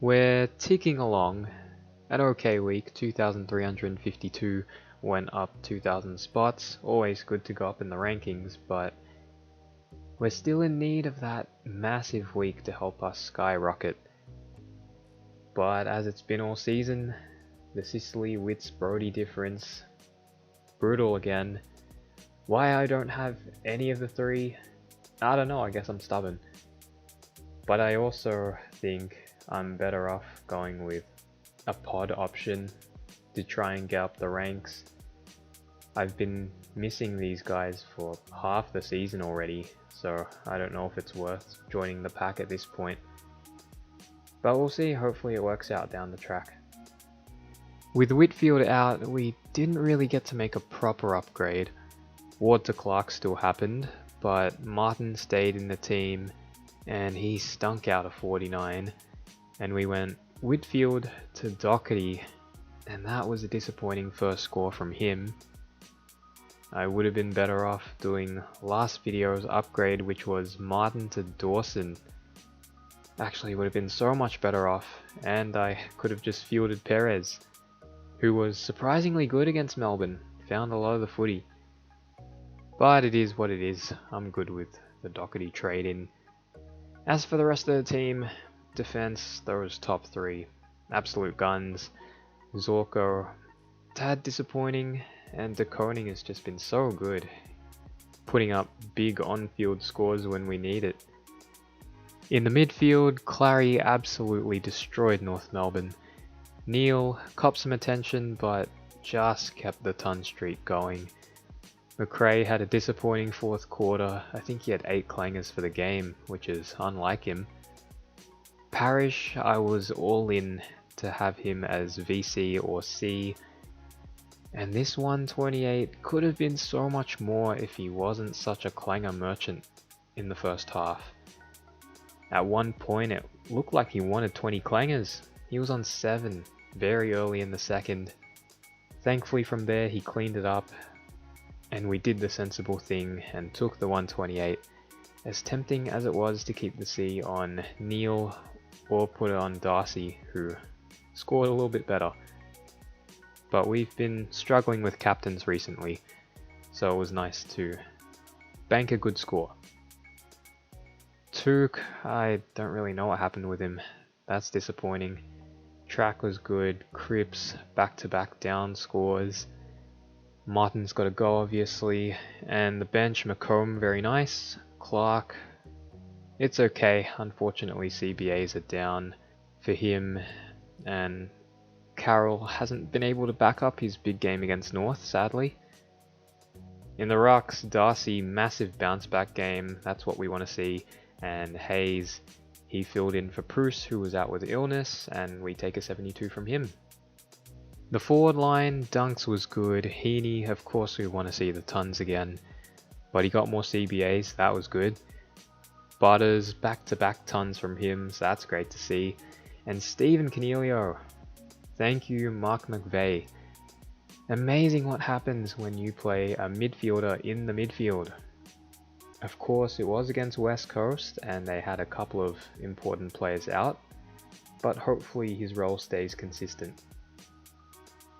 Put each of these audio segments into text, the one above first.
We're ticking along. An okay week, 2,352 went up 2,000 spots. Always good to go up in the rankings, but we're still in need of that massive week to help us skyrocket. But as it's been all season, the Sicily Wits Brody difference, brutal again. Why I don't have any of the three, I don't know, I guess I'm stubborn. But I also think I'm better off going with a pod option to try and get up the ranks. I've been missing these guys for half the season already, so I don't know if it's worth joining the pack at this point. But we'll see, hopefully it works out down the track. With Whitfield out, we didn't really get to make a proper upgrade. Ward to Clark still happened, but Martin stayed in the team and he stunk out a 49, and we went Whitfield to Doherty, and that was a disappointing first score from him. I would have been better off doing last video's upgrade, which was Martin to Dawson. Actually would have been so much better off, and I could have just fielded Perez, who was surprisingly good against Melbourne, found a lot of the footy. But it is what it is, I'm good with the Doherty trade-in. As for the rest of the team, defense, those top three, absolute guns. Zorko, tad disappointing, and De Koning has just been so good, putting up big on-field scores when we need it. In the midfield, Clary absolutely destroyed North Melbourne. Neil copped some attention, but just kept the ton streak going. McRae had a disappointing fourth quarter. I think he had 8 clangers for the game, which is unlike him. Parrish, I was all in to have him as VC or C, and this 128 could have been so much more if he wasn't such a clanger merchant in the first half. At one point it looked like he wanted 20 clangers. He was on 7 very early in the second. Thankfully from there he cleaned it up, and we did the sensible thing and took the 128, as tempting as it was to keep the C on Neil or put it on Darcy, who scored a little bit better. But we've been struggling with captains recently, so it was nice to bank a good score. Took, I don't really know what happened with him. That's disappointing. Track was good, Cripps back-to-back down scores. Martin's got to go obviously, and the bench, Macomb, very nice. Clark, it's okay, unfortunately CBAs are down for him, and Carroll hasn't been able to back up his big game against North, sadly. In the rucks, Darcy, massive bounce back game, that's what we want to see, and Hayes, he filled in for Bruce, who was out with illness, and we take a 72 from him. The forward line, Dunks was good. Heaney, of course we want to see the tons again, but he got more CBAs, that was good. Butters, back-to-back tons from him, so that's great to see. And Stephen Canelio, thank you Mark McVeigh. Amazing what happens when you play a midfielder in the midfield. Of course it was against West Coast and they had a couple of important players out, but hopefully his role stays consistent.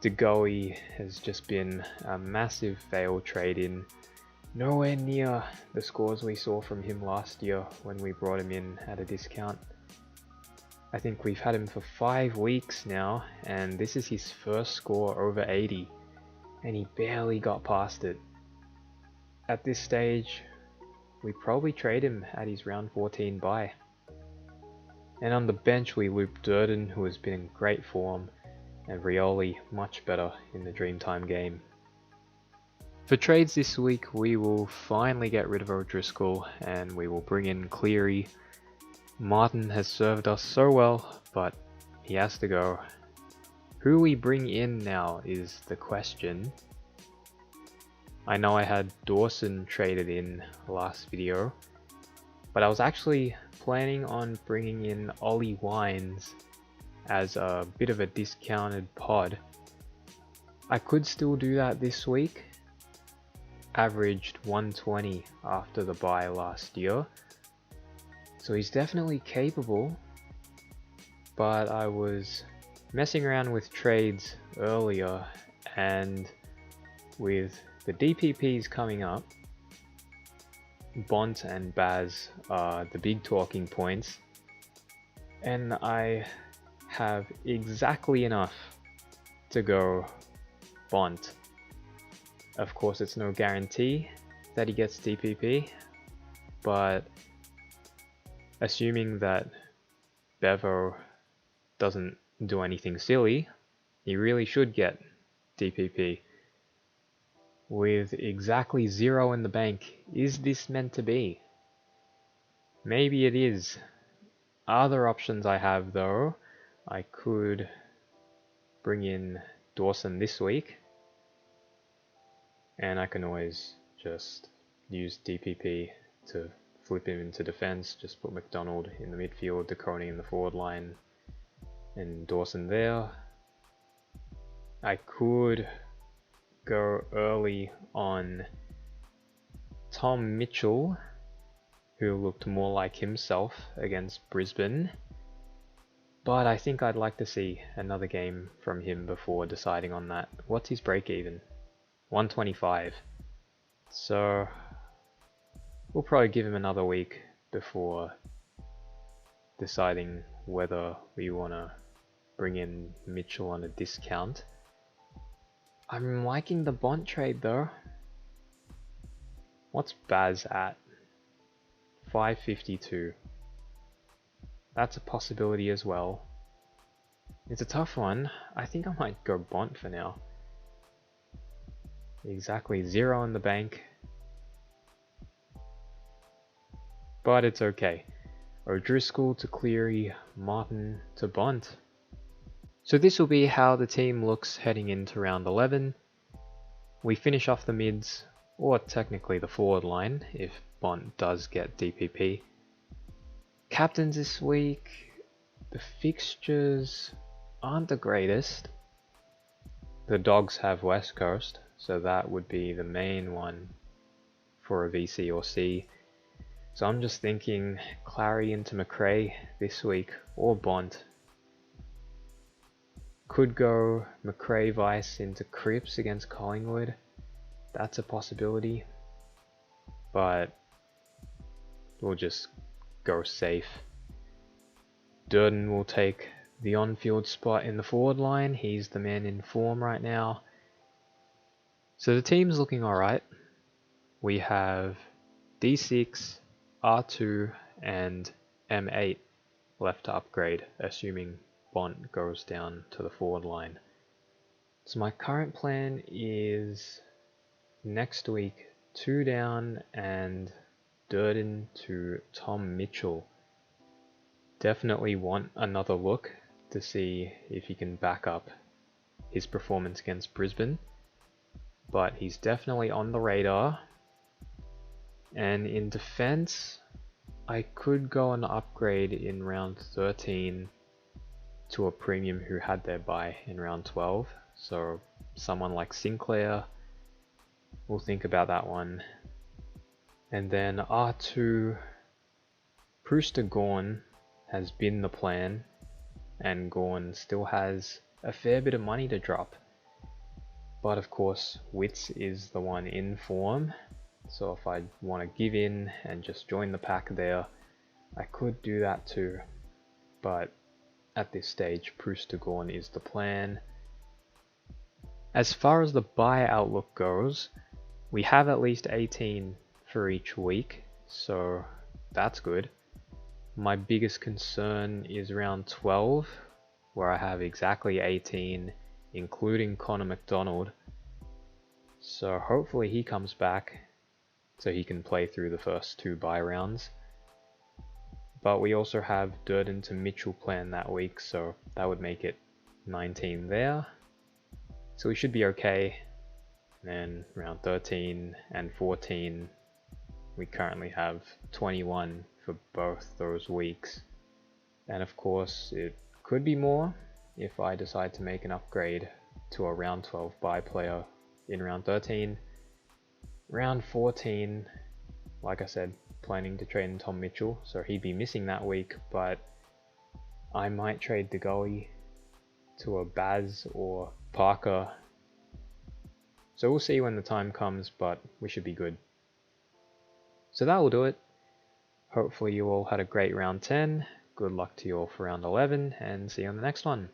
De Goey has just been a massive failed trade-in. Nowhere near the scores we saw from him last year when we brought him in at a discount. I think we've had him for 5 weeks now, and this is his first score over 80, and he barely got past it. At this stage, we probably trade him at his round 14 bye. And on the bench we looped Durden, who has been in great form, and Rioli much better in the Dreamtime game. For trades this week, we will finally get rid of O'Driscoll and we will bring in Cleary. Martin has served us so well, but he has to go. Who we bring in now is the question. I know I had Dawson traded in last video, but I was actually planning on bringing in Ollie Wines as a bit of a discounted pod. I could still do that this week. Averaged 120 after the bye last year, so he's definitely capable. but I was messing around with trades earlier, and with the DPPs coming up, Bont and Baz are the big talking points, and I have exactly enough to go Bont. Of course, it's no guarantee that he gets DPP, but assuming that Bevo doesn't do anything silly, he really should get DPP. With exactly 0 in the bank, is this meant to be? Maybe it is. Other options I have though, I could bring in Dawson this week, and I can always just use DPP to flip him into defense, just put McDonald in the midfield, DeConey in the forward line, and Dawson there. I could go early on Tom Mitchell, who looked more like himself against Brisbane, but I think I'd like to see another game from him before deciding on that. What's his break even? 125. So we'll probably give him another week before deciding whether we want to bring in Mitchell on a discount. I'm liking the Bont trade though. What's Baz at? 552. That's a possibility as well. It's a tough one. I think I might go Bont for now. Exactly 0 in the bank. But it's okay. O'Driscoll to Cleary, Martin to Bont. So this will be how the team looks heading into round 11. We finish off the mids, or technically the forward line, if Bont does get DPP. Captains this week, the fixtures aren't the greatest. The Dogs have West Coast, so that would be the main one for a VC or C. So I'm just thinking Clary into McRae this week, or Bont. Could go McRae Vice into Cripps against Collingwood. That's a possibility. But we'll just go safe. Durden will take the on-field spot in the forward line. He's the man in form right now. So the team's looking alright. We have D6, R2 and M8 left to upgrade, assuming Bont goes down to the forward line. So my current plan is next week 2 down and Durden to Tom Mitchell. Definitely want another look to see if he can back up his performance against Brisbane, but he's definitely on the radar. And in defense, I could go an upgrade in round 13 to a premium who had their bye in round 12. So someone like Sinclair, we'll think about that one. And then R2, Brewster Gawn has been the plan, and Gawn still has a fair bit of money to drop. But of course, Witts is the one in form. So if I want to give in and just join the pack there, I could do that too. But at this stage, Brewster Gawn is the plan. As far as the buy outlook goes, we have at least 18 for each week, so that's good. My biggest concern is round 12, where I have exactly 18, including Connor McDonald. So hopefully he comes back so he can play through the first 2 bye rounds. But we also have Durden to Mitchell planned that week, so that would make it 19 there. So we should be okay. And then round 13 and 14, we currently have 21 for both those weeks. And of course, it could be more if I decide to make an upgrade to a round 12 bye player in round 13. Round 14, like I said, planning to trade in Tom Mitchell, so he'd be missing that week, but I might trade the goalie to a Baz or Parker. So we'll see when the time comes, but we should be good. So that will do it. Hopefully you all had a great round 10. Good luck to you all for round 11, and see you on the next one.